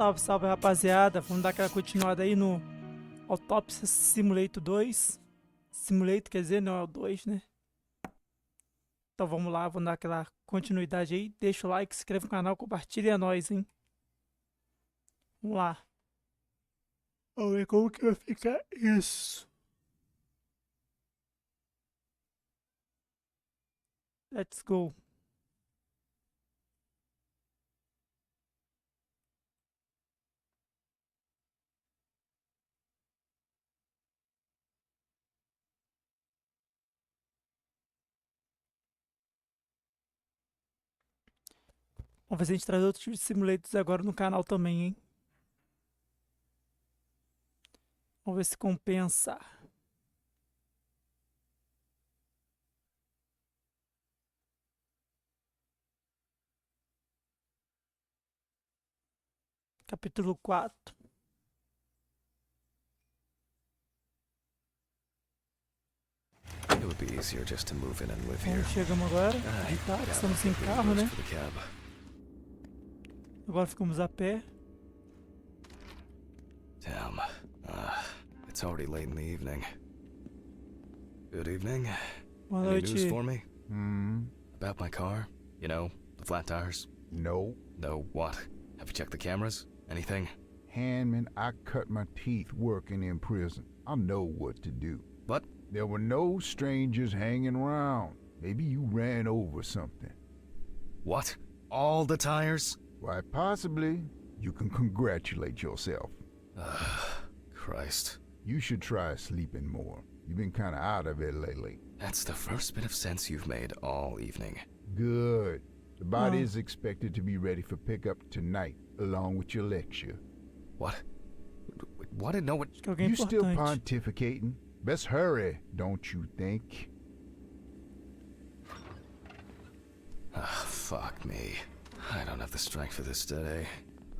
Salve, salve, rapaziada. Vamos dar aquela continuada aí no AUTOPSY Simulator 2. Simulator, quer dizer, não é o 2, né? Então vamos lá, vamos dar aquela continuidade aí. Deixa o like, se inscreve no canal, compartilha nós, hein? Vamos lá. Vamos ver como que vai ficar isso. Let's go. Vamos ver se a gente traz outros tipos de simulators agora no canal também, hein? Vamos ver se compensa. Capítulo 4. It would be easier just to move in and live here. Então, chegamos agora. Tá, estamos sem carro, né? For the cab. Agora ficamos a pé. Damn. It's already late in the evening. Good evening. Boa Any news noite. for me? About my car? You know, the flat tires? No. No, what? Have you checked the cameras? Anything? Handman, I cut my teeth working in prison. I know what to do. What? There were no strangers hanging around. Maybe you ran over something. What? All the tires? Why, possibly. You can congratulate yourself. Christ. You should try sleeping more. You've been kind of out of it lately. That's the first bit of sense you've made all evening. Good. The body is expected to be ready for pickup tonight, along with your lecture. What? What? No, what? Acho que alguém You still importante. pontificating? Best hurry, don't you think? Fuck me. I don't have the strength for this today.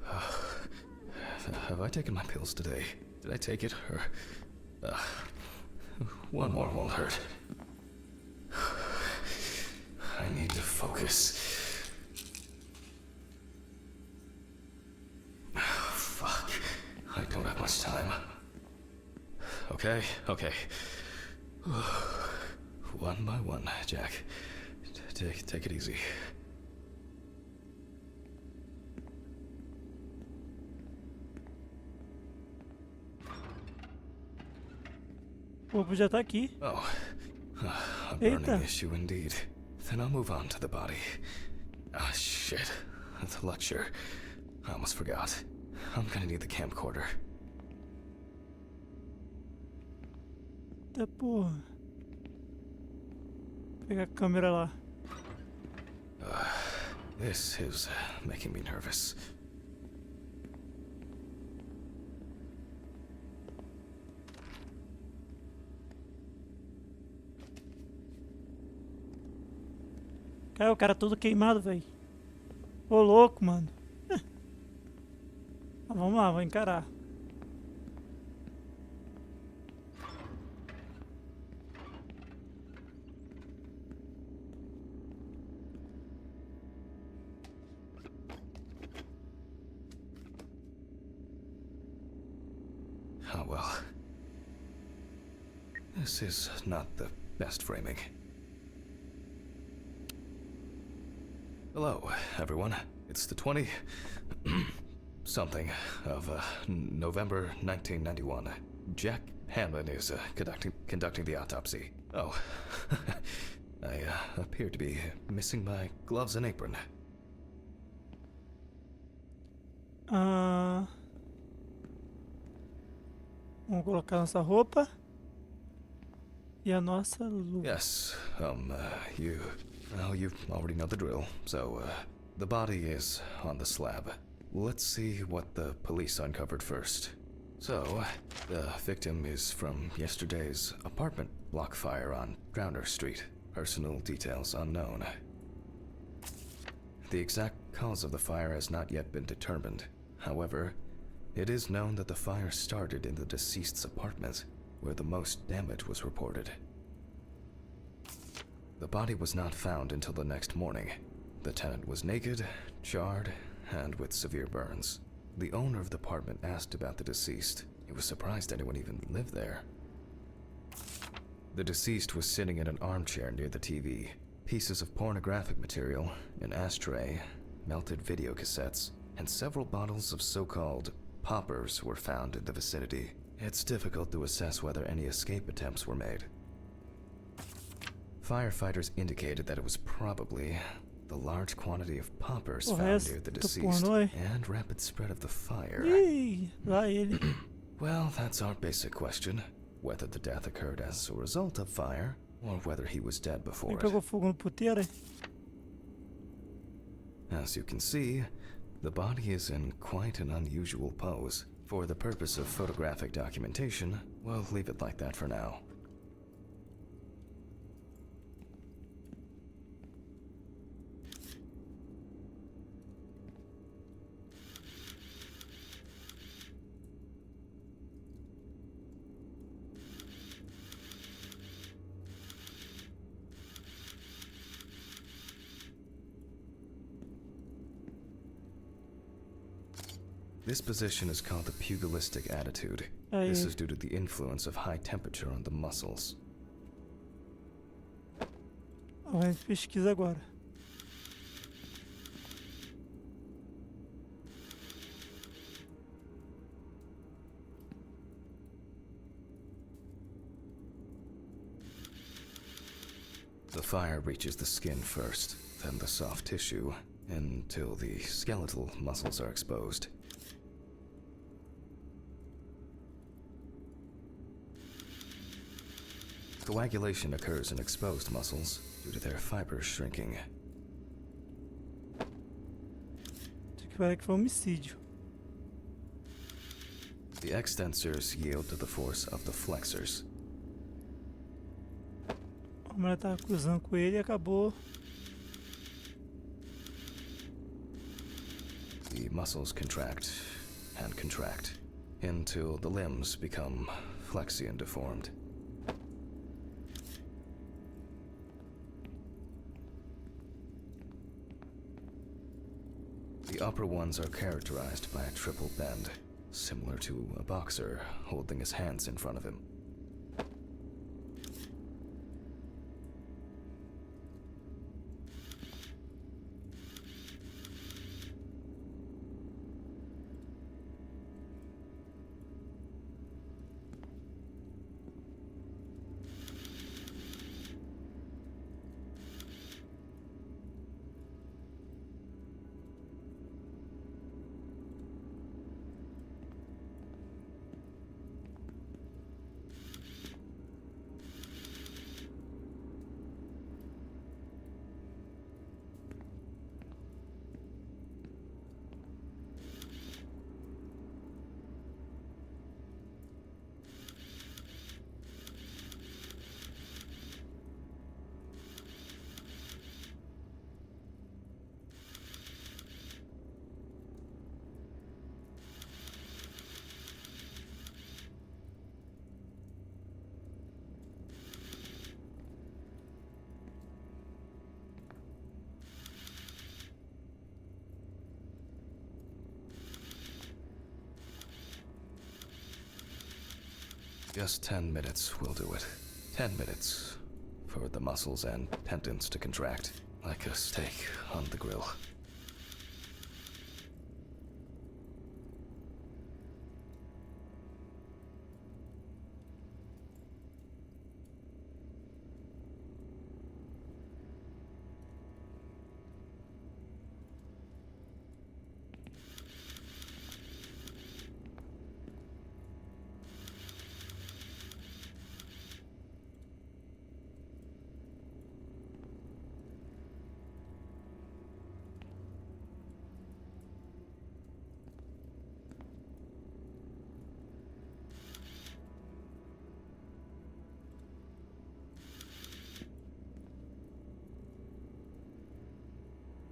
Have I taken my pills today? Did I take it? Or one more won't hurt. I need to focus. Fuck. I don't have much time. Okay. One by one, Jack. Take it easy. O corpo já tá aqui. Oh, a Eita. burning issue indeed. Then I'll move on to the body. Ah, shit. The lecture. I almost forgot. I'm gonna need the camcorder. Tá, porra. Vou pegar a câmera lá. This is making me nervous. Cara, o cara todo queimado, velho. Ô, louco, mano. Mas vamos lá, vou encarar. Oh well. This is not the best framing. Hello, everyone. It's the 20 something of November 1991. Jack Hanlon is conducting the autopsy. Oh, I appear to be missing my gloves and apron. Vamos colocar nossa roupa. E a nossa luva. Yes, you already know the drill. So, the body is on the slab. Let's see what the police uncovered first. So, the victim is from yesterday's apartment block fire on Drowner Street. Personal details unknown. The exact cause of the fire has not yet been determined. However, it is known that the fire started in the deceased's apartment, where the most damage was reported. The body was not found until the next morning. The tenant was naked, charred, and with severe burns. The owner of the apartment asked about the deceased. He was surprised anyone even lived there. The deceased was sitting in an armchair near the TV. Pieces of pornographic material, an ashtray, melted video cassettes, and several bottles of so-called poppers were found in the vicinity. It's difficult to assess whether any escape attempts were made. Firefighters indicated that it was probably the large quantity of poppers found near the deceased and rapid spread of the fire. Ih, lá ele. Well, that's our basic question. Whether the death occurred as a result of fire, or whether he was dead before Ele it. pegou fogo no puteiro, hein? As you can see, the body is in quite an unusual pose. For the purpose of photographic documentation, we'll leave it like that for now. This position is called the pugilistic attitude. This is due to the influence of high temperature on the muscles. A gente pesquisa agora. The fire reaches the skin first, then the soft tissue, until the skeletal muscles are exposed. Coagulation occurs in exposed muscles due to their fibers shrinking. Isso aqui parece que foi homicídio. The extensors yield to the force of the flexors. A mulher tava cruzando com ele e acabou. The muscles contract and contract until the limbs become flexy and deformed. The upper ones are characterized by a triple bend, similar to a boxer holding his hands in front of him. Just 10 minutes will do it. 10 minutes for the muscles and tendons to contract, like a steak on the grill.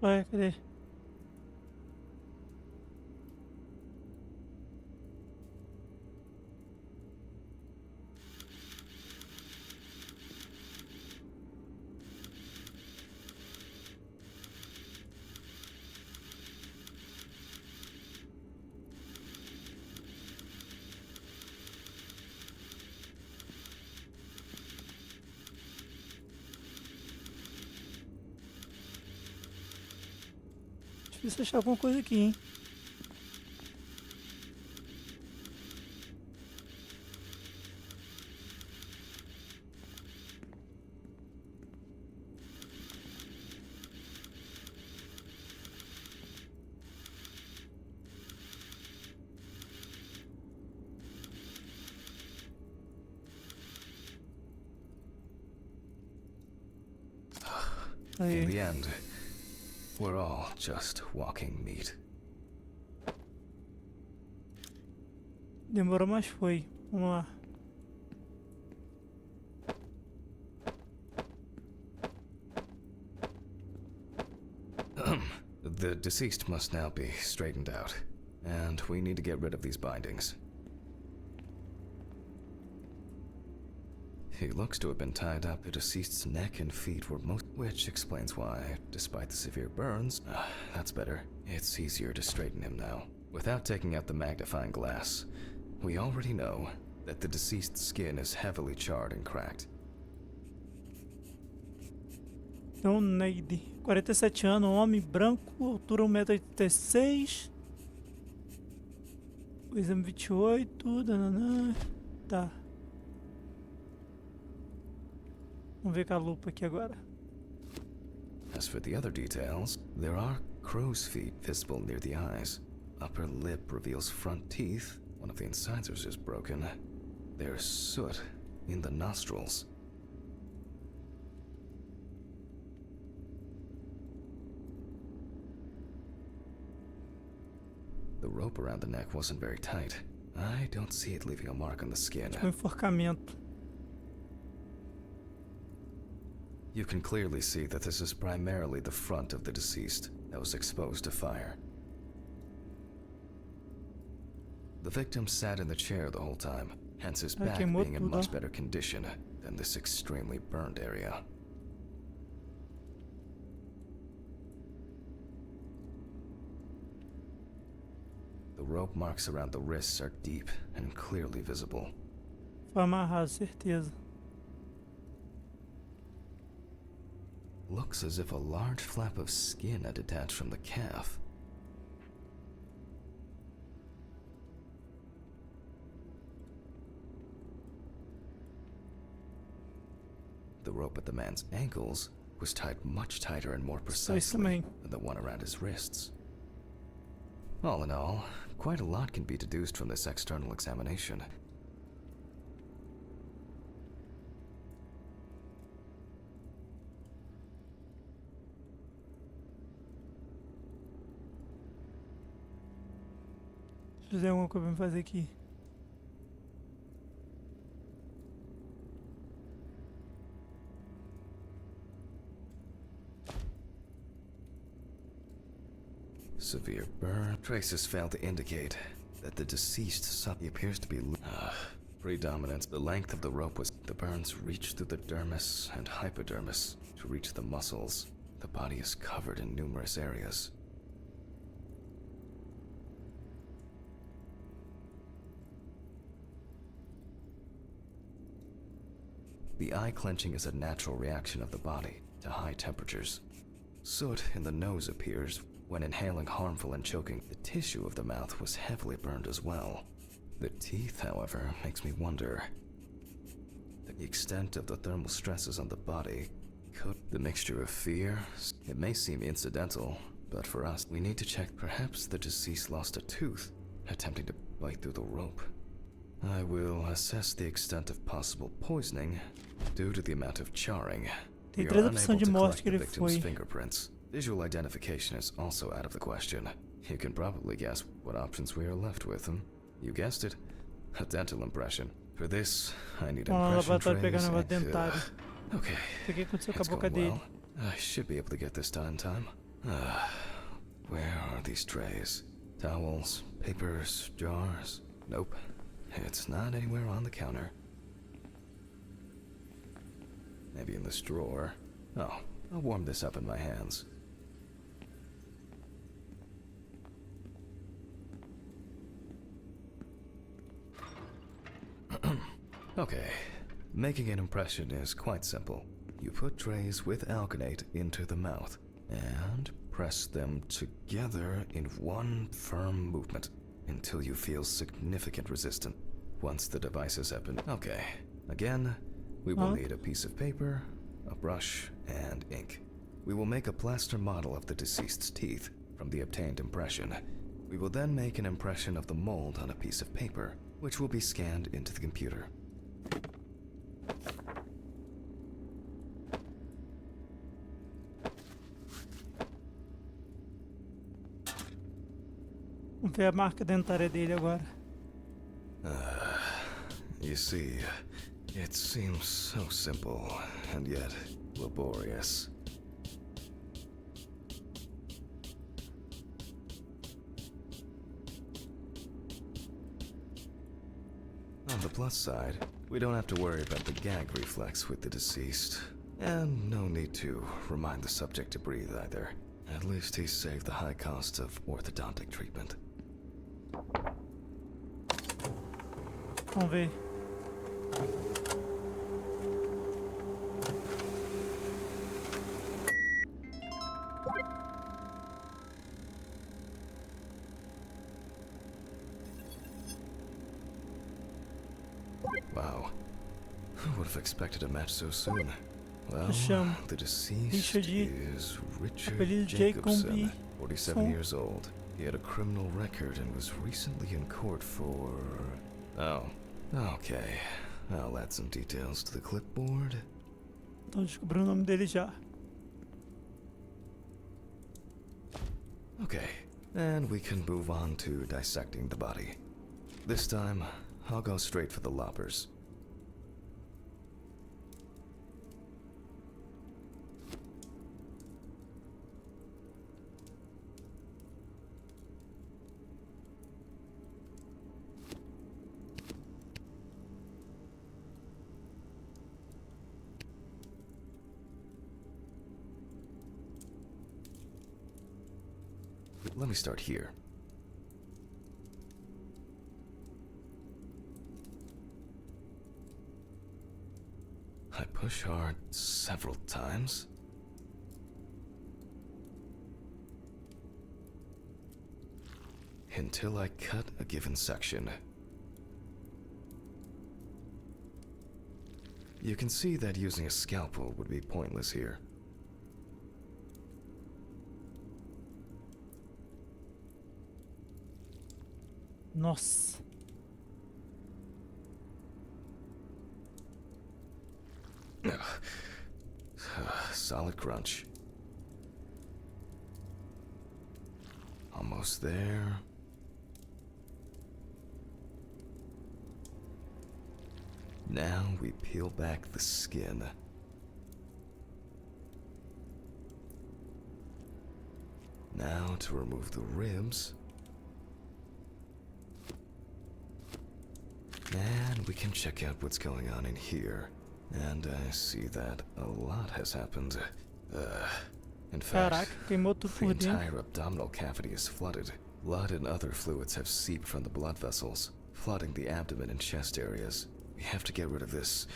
Ué, cadê? Difícil achar alguma coisa aqui, hein? Aí. In the end, we're all just walking meat. Demorou, mas foi. Vamos lá. The deceased must now be straightened out, and we need to get rid of these bindings. He looks to have been tied up. The deceased's neck and feet were which explains why, despite the severe burns, that's better. It's easier to straighten him now. Without taking out the magnifying glass, we already know that the deceased's skin is heavily charred and cracked. Então, Neide, 47 anos, homem branco, altura 1,86 m. O exame 28, dananã. Tá. Vamos ver com a lupa aqui agora. As for the other details, there are crow's feet visible near the eyes. Upper lip reveals front teeth. One of the incisors is broken. There's soot in the nostrils. The rope around the neck wasn't very tight. I don't see it leaving a mark on the skin. Tipo enforcamento. You can clearly see that this is primarily the front of the deceased that was exposed to fire. The victim sat in the chair the whole time, hence his back being in much better condition than this extremely burned area. The rope marks around the wrists are deep and clearly visible. Foi amarrado, certeza. Looks as if a large flap of skin had detached from the calf. The rope at the man's ankles was tied much tighter and more precisely than the one around his wrists. All in all, quite a lot can be deduced from this external examination. Deixa eu ver alguma coisa pra me fazer aqui. Severe burn. Traces fail to indicate that the deceased appears to be predominant. The length of the rope was the burns reached through the dermis and hypodermis to reach the muscles. The body is covered in numerous areas. The eye clenching is a natural reaction of the body to high temperatures. Soot in the nose appears when inhaling harmful and choking. The tissue of the mouth was heavily burned as well. The teeth, however, makes me wonder the extent of the thermal stresses on the body. Could the mixture of fear? It may seem incidental, but for us, we need to check. Perhaps the deceased lost a tooth, attempting to bite through the rope. I will assess the extent of possible poisoning due to the amount of charring. Tem We 3 are opções unable de to morte collect que the ele victim's foi. fingerprints. Visual identification is also out of the question. You can probably guess what options we are left with. You guessed it, a dental impression. For this, I need impression trays and, okay, O que aconteceu com a it's boca going dele? well. I should be able to get this done in time. Where are these trays? Towels, papers, jars? Nope. It's not anywhere on the counter. Maybe in this drawer. Oh, I'll warm this up in my hands. Okay, making an impression is quite simple. You put trays with alginate into the mouth and press them together in one firm movement until you feel significant resistance. Once the devices have been... Okay. Again, we will need a piece of paper, a brush, and ink. We will make a plaster model of the deceased's teeth from the obtained impression. We will then make an impression of the mold on a piece of paper, which will be scanned into the computer. Vamos ver a marca dentária dele agora. You see, it seems so simple and yet laborious. On the plus side, we don't have to worry about the gag reflex with the deceased. And no need to remind the subject to breathe either. At least he's saved the high costs of orthodontic treatment. Vamos ver. Wow. Who would have expected a match so soon? Well, Chamo. the deceased is Richard Apelido Jacobson, Jacob 47 years old. He had a criminal record and was recently in court for... Oh, okay. I'll add some details to the clipboard. Então descobri o nome dele já. Okay, and we can move on to dissecting the body. This time, I'll go straight for the loppers. Let me start here. I push hard several times. Until I cut a given section. You can see that using a scalpel would be pointless here. Nossa. Solid crunch. Almost there. Now we peel back the skin. Now to remove the ribs. And we can check out what's going on in here. And I see that a lot has happened. In fact, Caraca, queimou tudo the por dentro. entire abdominal cavity is flooded. Blood and other fluids have seeped from the blood vessels, flooding the abdomen and chest areas. We have to get rid of this.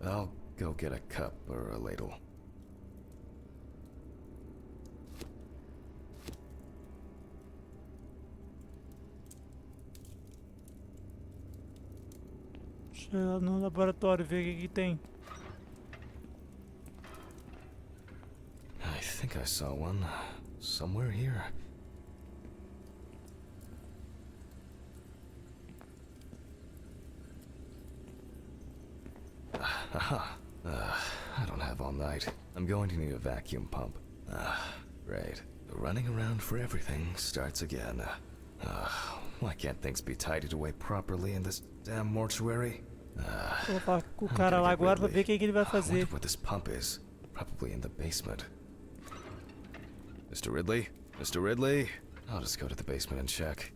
I'll go get a cup or a ladle. Deixa eu ir lá no laboratório ver o que tem. I think I saw one somewhere here. Aha. I don't have all night. I'm going to need a vacuum pump. Right. The running around for everything starts again. Why can't things be tidied away properly in this damn mortuary? Vou falar com o cara lá agora pra ver o que ele vai I wonder fazer. where this pump is. Probably in the basement. Mr. Ridley? Mr. Ridley? I'll just go to the basement and check.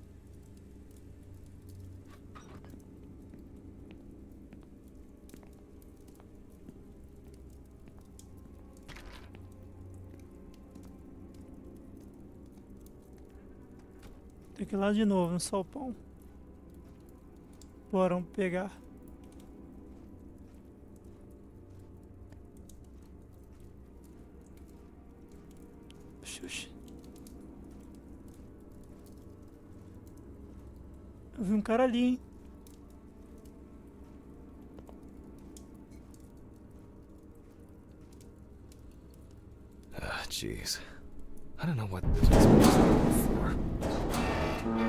Tem que ir lá de novo no solpão. Bora, vamos pegar. Eu vi um cara ali, hein? Ah, jeez. I don't know what this is for.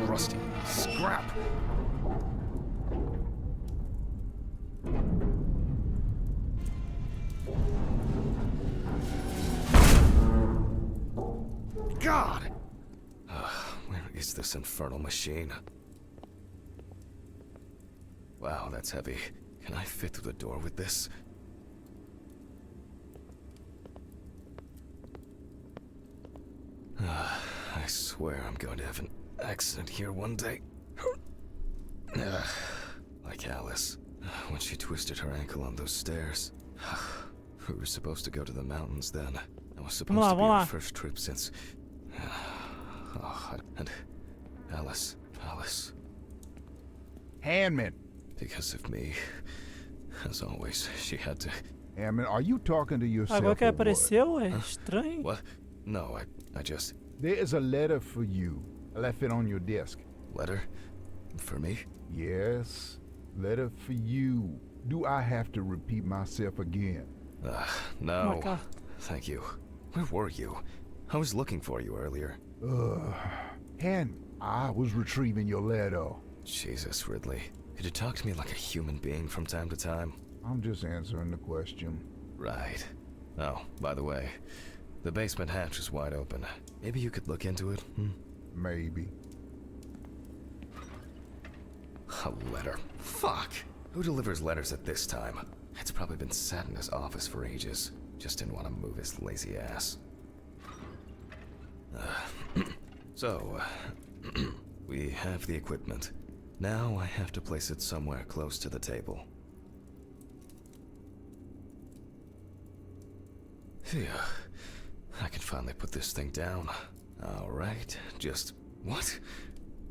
Rusty scrap! God! Where is this infernal machine? Wow, that's heavy. Can I fit through the door with this? I swear I'm going to have an accident here one day. Like Alice, when she twisted her ankle on those stairs. We were supposed to go to the mountains then. That was supposed to be our first trip since... and Alice. Handman. Because of me. As always, she had to... Handman, are you talking to yourself Agora que or what? apareceu, é estranho. What? No, I just... There is a letter for you. I left it on your desk. Letter? For me? Yes, letter for you. Do I have to repeat myself again? No. Uma carta. Thank you. Where were you? I was looking for you earlier. Handman, I was retrieving your letter. Jesus, Ridley. Could you talk to me like a human being from time to time? I'm just answering the question. Right. Oh, by the way, the basement hatch is wide open. Maybe you could look into it? Maybe. A letter. Fuck! Who delivers letters at this time? It's probably been sat in his office for ages. Just didn't want to move his lazy ass. So, we have the equipment. Now I have to place it somewhere close to the table. Phew. I can finally put this thing down. Alright, just... What?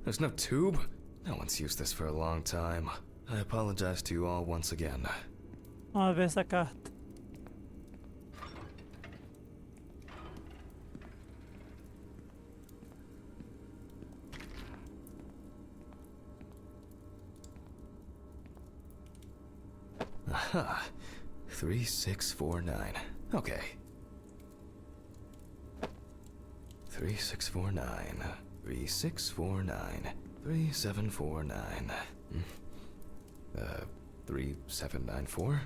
There's no tube? No one's used this for a long time. I apologize to you all once again. Vamos ver essa carta. Aha. 3649. Okay. 3649. 3649. 3749. 3794.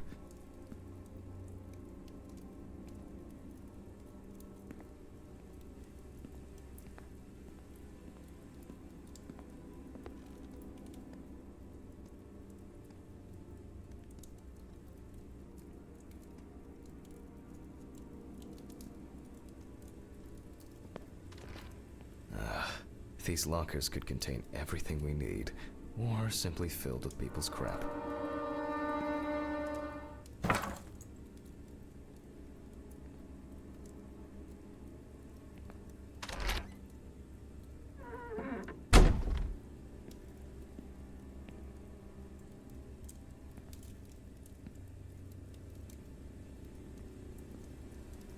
These lockers could contain everything we need, or simply filled with people's crap.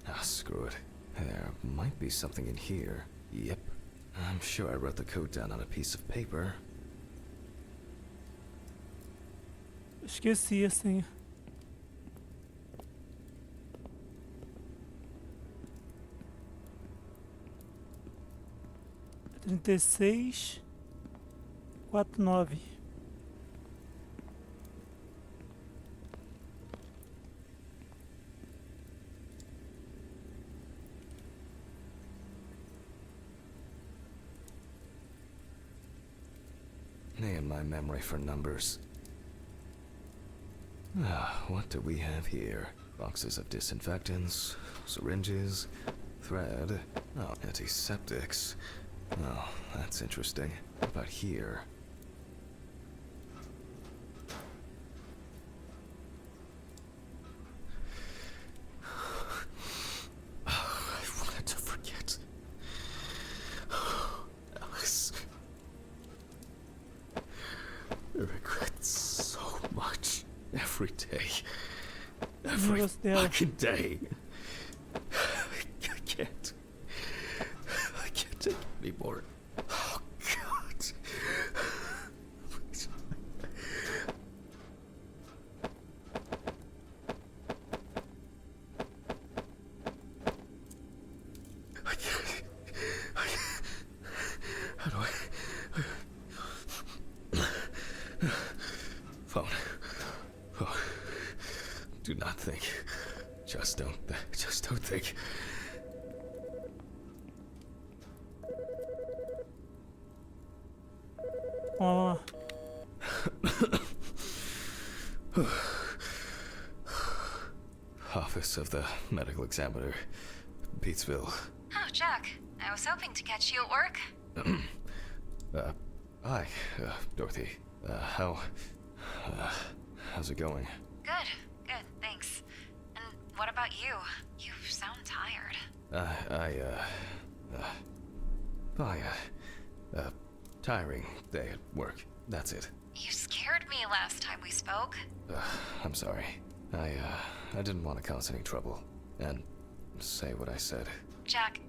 Ah, screw it. There might be something in here. Yep. I'm sure I wrote the code down on a piece of paper. Esqueci assim. É 3649. And my memory for numbers. What do we have here? Boxes of disinfectants, syringes, thread, antiseptics. Oh, that's interesting. What about here? I wanted to forget. Alice. I regret so much. Every day. Every fucking day. I can't take it anymore. Oh, God. How do I... Phone. Oh. Do not think. Just don't think. Ó, Office of the Medical Examiner, Beatsville. Oh, Jack. I was hoping to catch you at work. Hi, Dorothy. How's it going? Good, thanks. And what about you? You sound tired. Tiring day at work. That's it. You scared me last time we spoke. I'm sorry. I didn't want to cause any trouble and say what I said. Jack,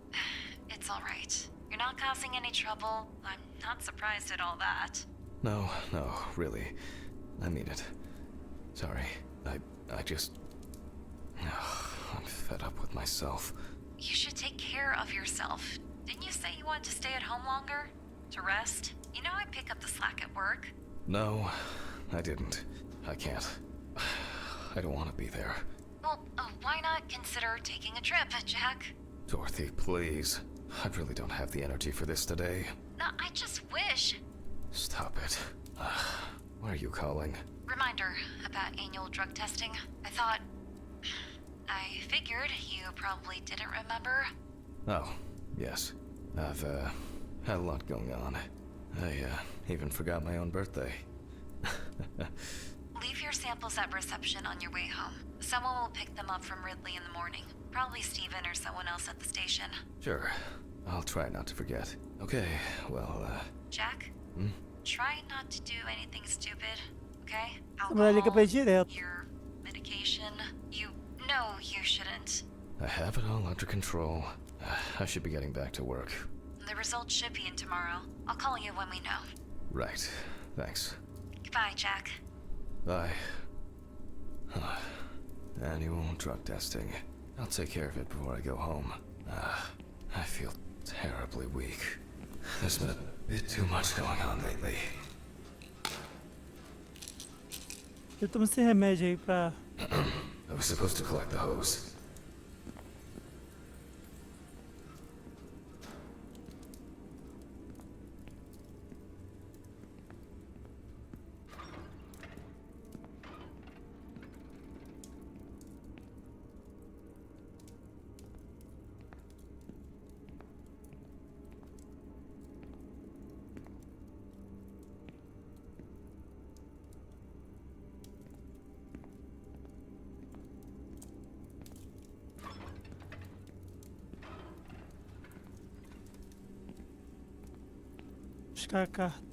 it's all right. You're not causing any trouble. I'm not surprised at all that. No, really. I mean it. Sorry. I just... I'm fed up with myself. You should take care of yourself. Didn't you say you wanted to stay at home longer? To rest? You know I pick up the slack at work. No, I didn't. I can't. I don't want to be there. Well, why not consider taking a trip, Jack? Dorothy, please. I really don't have the energy for this today. No, I just wish. Stop it. Why are you calling? Reminder about annual drug testing. I figured you probably didn't remember. Oh, yes. I've, had a lot going on. I, even forgot my own birthday. Leave your samples at reception on your way home. Someone will pick them up from Ridley in the morning. Probably Steven or someone else at the station. Sure. I'll try not to forget. Okay, well, Jack? Try not to do anything stupid, okay? a mulher liga pra ele direto. Your medication. You know you shouldn't. I have it all under control. I should be getting back to work. The results should be in tomorrow. I'll call you when we know. Right. Thanks. Goodbye, Jack. Bye. Annual drug testing. I'll take care of it before I go home. I feel terribly weak. There's been a bit too much going on lately. Eu tomo esse remédio aí pra... I was supposed to collect the hose. Buscar a carta.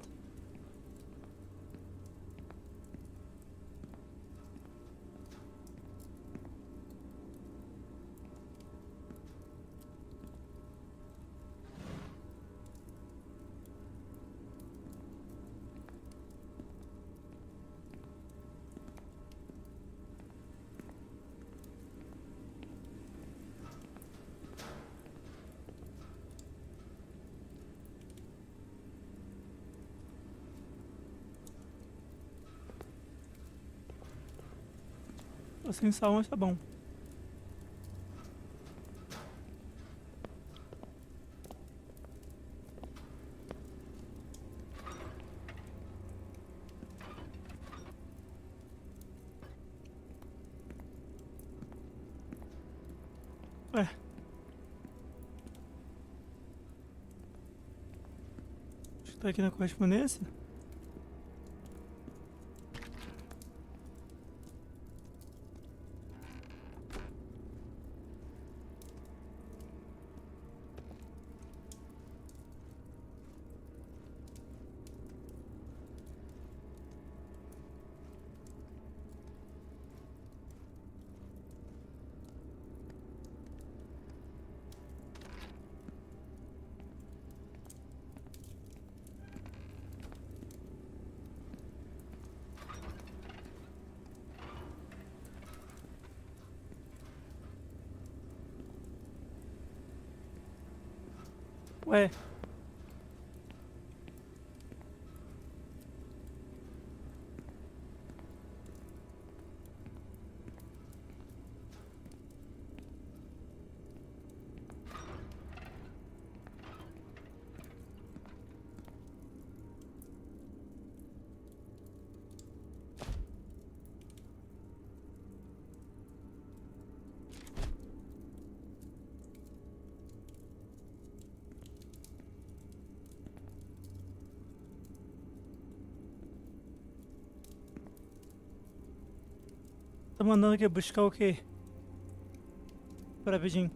Tô sem sal, mas tá bom. Ué. Acho que tá aqui na correspondência. Ué. mandando aqui buscar o quê? Pera, rapidinho.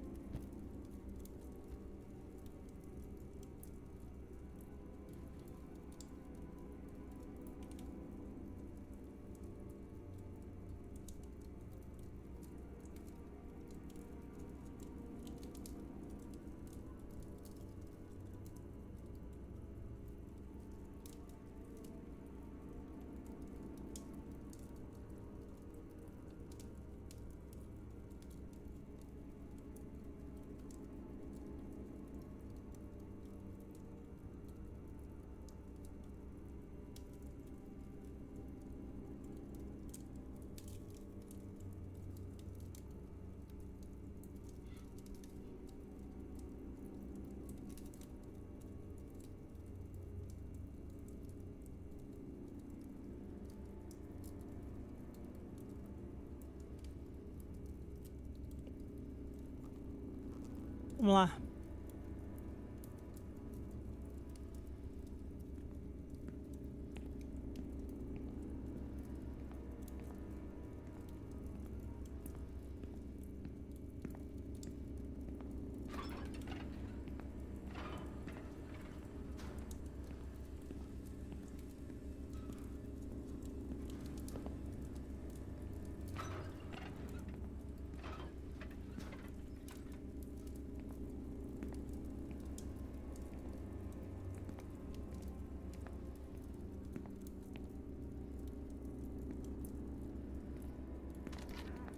Vamos lá.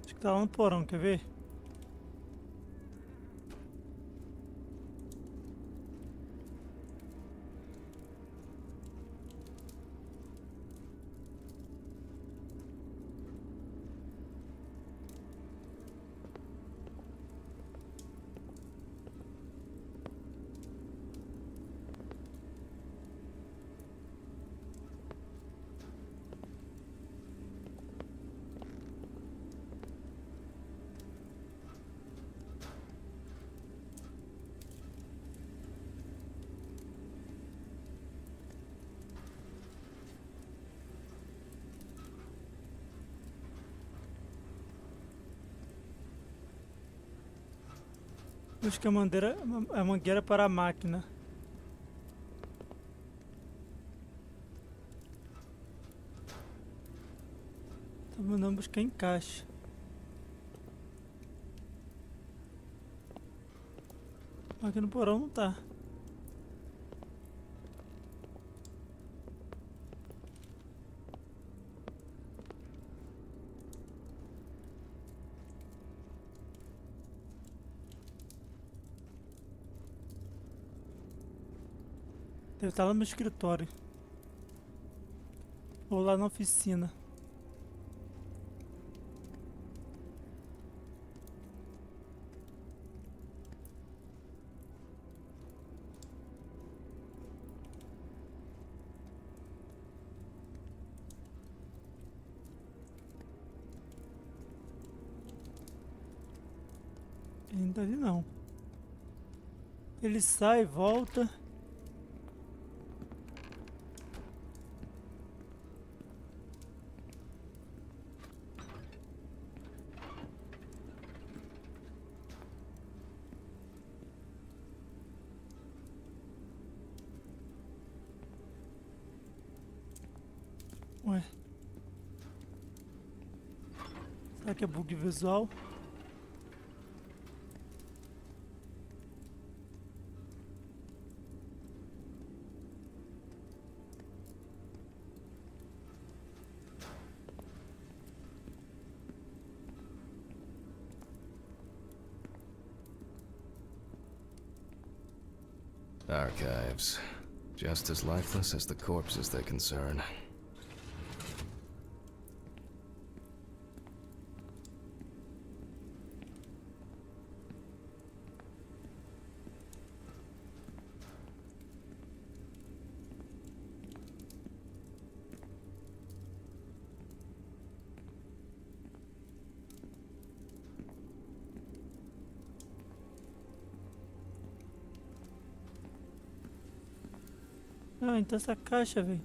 Acho que tá lá no porão, quer ver? Busca a mangueira para a máquina. Tá mandando buscar em caixa. Aqui no porão não tá. Deve estar lá no escritório. Ou lá na oficina. Ele não tá ali não. Ele sai, volta. Ué. Será que é bug visual? Archives. Just as lifeless as the corpses they concern. Ah, então essa caixa, velho.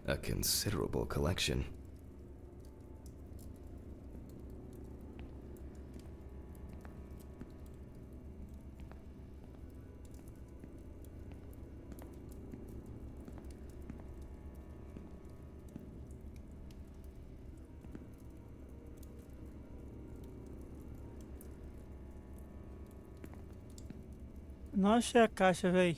A considerable collection. Não achei a caixa, véi.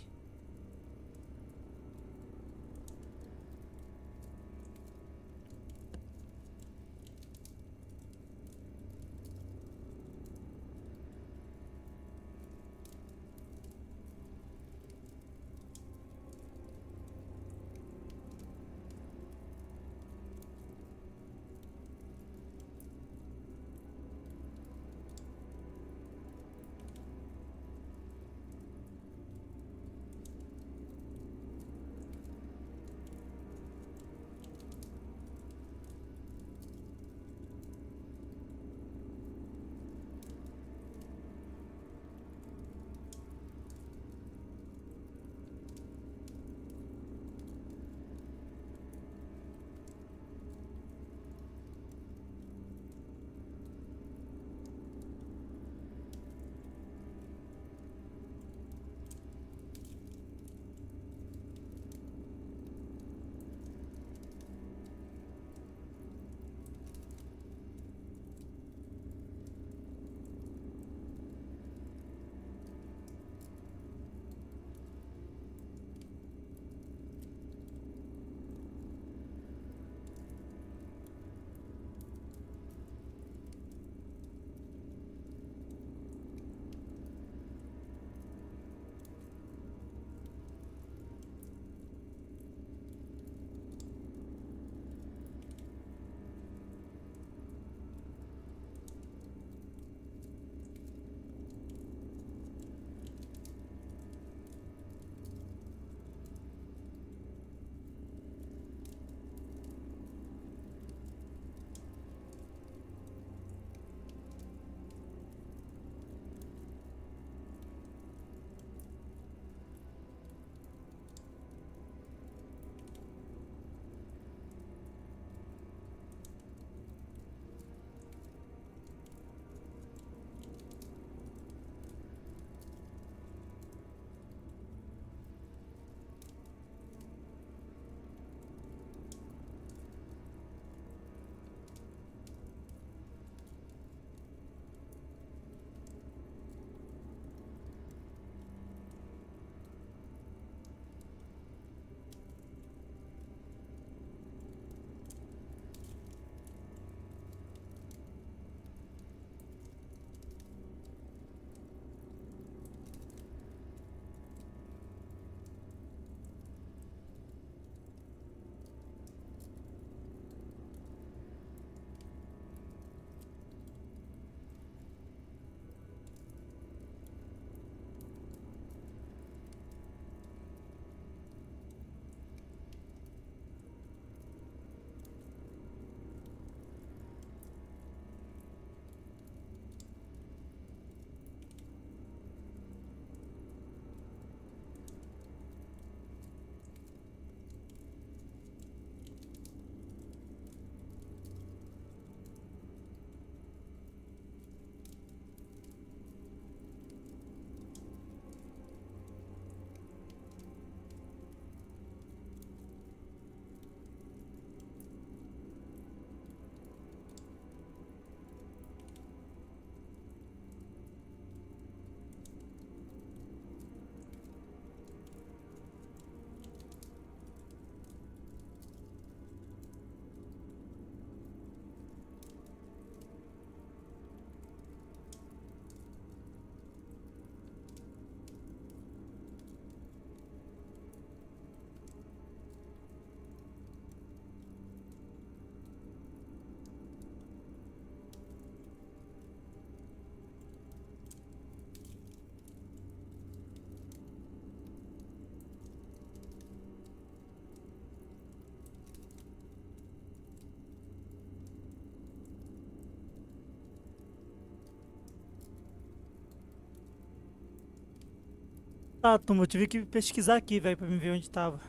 Tá, turma, eu tive que pesquisar aqui, velho, pra me ver onde tava.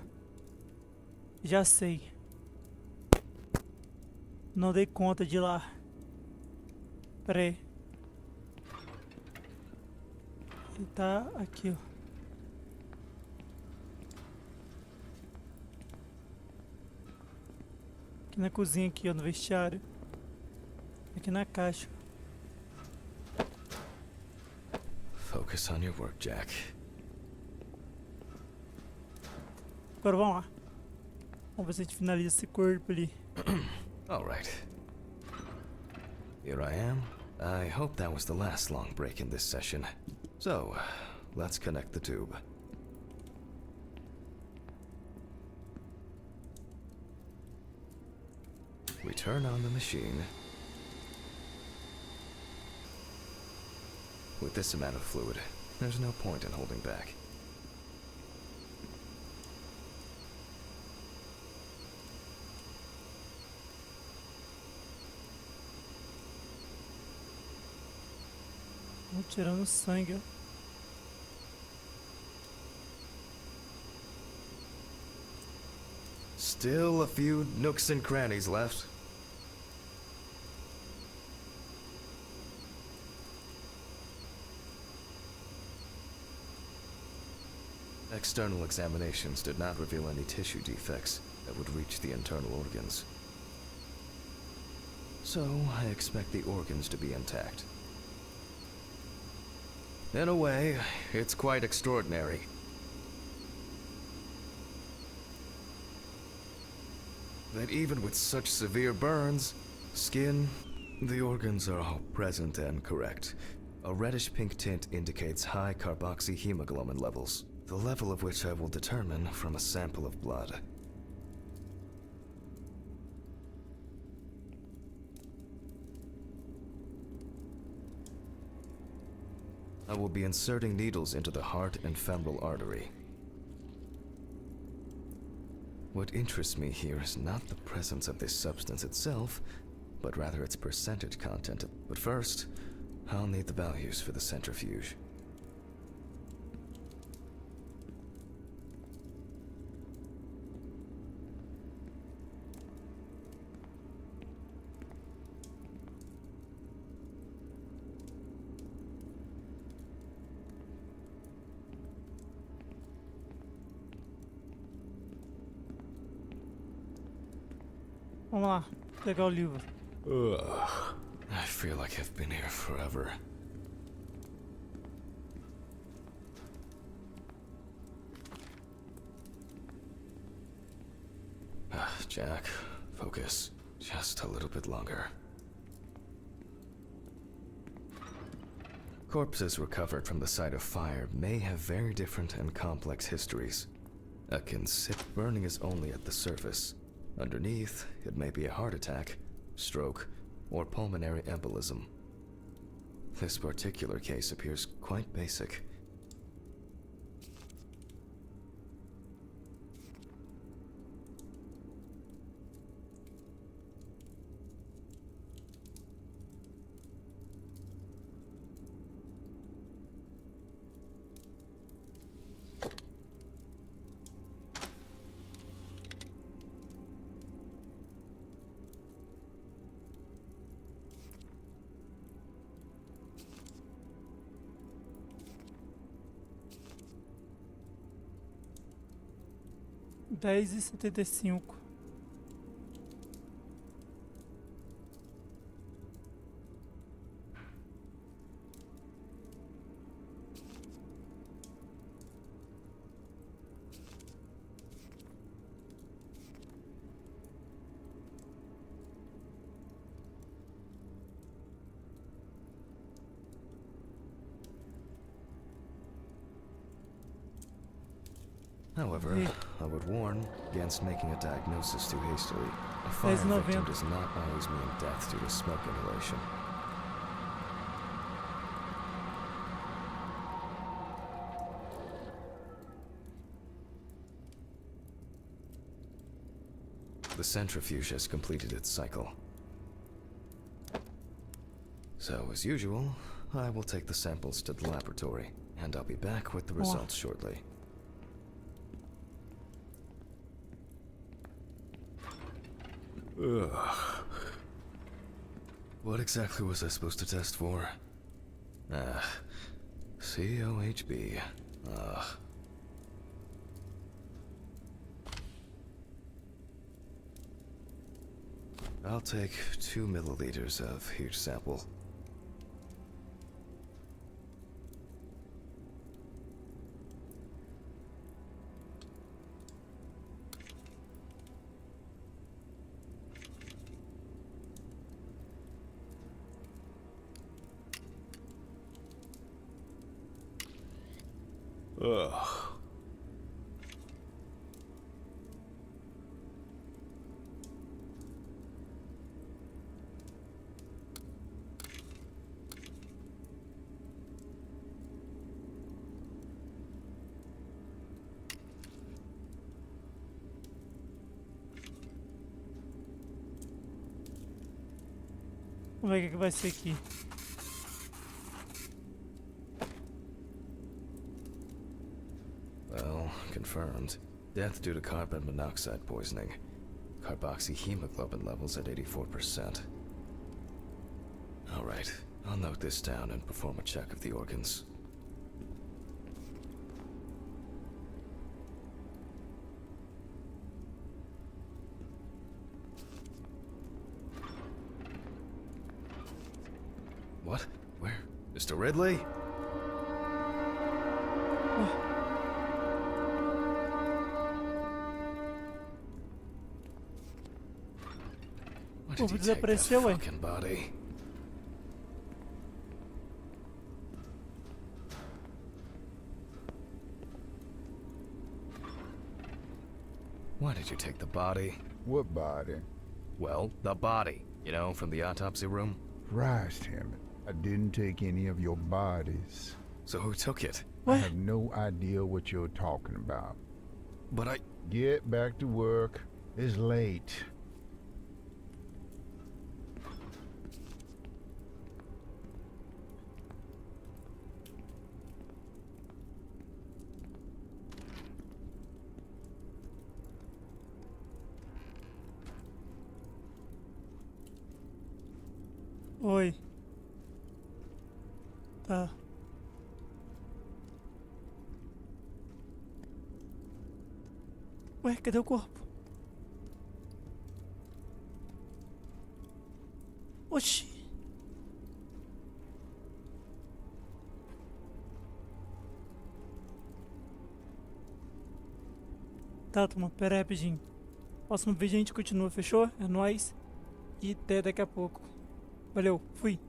Já sei. Não dei conta de ir lá. Pera aí. Ele tá aqui, ó. Aqui na cozinha, aqui, ó, no vestiário. Aqui na caixa. Focus on your work, Jack. Agora vamos lá. Vamos ver se a gente finaliza esse corpo ali. All right. Here I am. I hope that was the last long break in this session. So, let's connect the tube. We turn on the machine. With this amount of fluid, there's no point in holding back. Vamos tirando o sangue, ó. Still a few nooks and crannies left. External examinations did not reveal any tissue defects that would reach the internal organs. So, I expect the organs to be intact. In a way, it's quite extraordinary. That even with such severe burns, skin, the organs are all present and correct. A reddish pink tint indicates high carboxyhemoglobin levels, the level of which I will determine from a sample of blood. I will be inserting needles into the heart and femoral artery. What interests me here is not the presence of this substance itself, but rather its percentage content. But first, I'll need the values for the centrifuge. Vamos lá, pegar o livro. Ugh. I feel like I've been here forever. Jack, focus. Just a little bit longer. Corpses recovered from the site of fire may have very different and complex histories. A consistent burning is only at the surface. Underneath, it may be a heart attack, stroke, or pulmonary embolism. This particular case appears quite basic. Dez e 75. However, Hey. I would warn against making a diagnosis too hastily. A fire There's no victim vent. does not always mean death due to smoke inhalation. The centrifuge has completed its cycle. So, as usual, I will take the samples to the laboratory, and I'll be back with the results shortly. Ugh. What exactly was I supposed to test for? COHB. I'll take 2 milliliters of each sample. Ugh. Vamos ver o que vai ser aqui. Well, confirmed. Death due to carbon monoxide poisoning. Carboxyhemoglobin levels at 84%. Alright, I'll note this down and perform a check of the organs. What? Where? Mr. Ridley? Why did Pô, you take that desapareceu, ué. fucking body? Why did you take the body? What body? Well, the body. You know, from the autopsy room. Christ, Hammond. I didn't take any of your bodies. So who took it? I Ué? have no idea what you're talking about. But I... Get back to work. It's late. Oi. Tá. Ué, cadê o corpo? Oxi. Tá, turma, pera aí rapidinho. Próximo vídeo a gente continua, fechou? É nóis. E até daqui a pouco. Valeu, fui.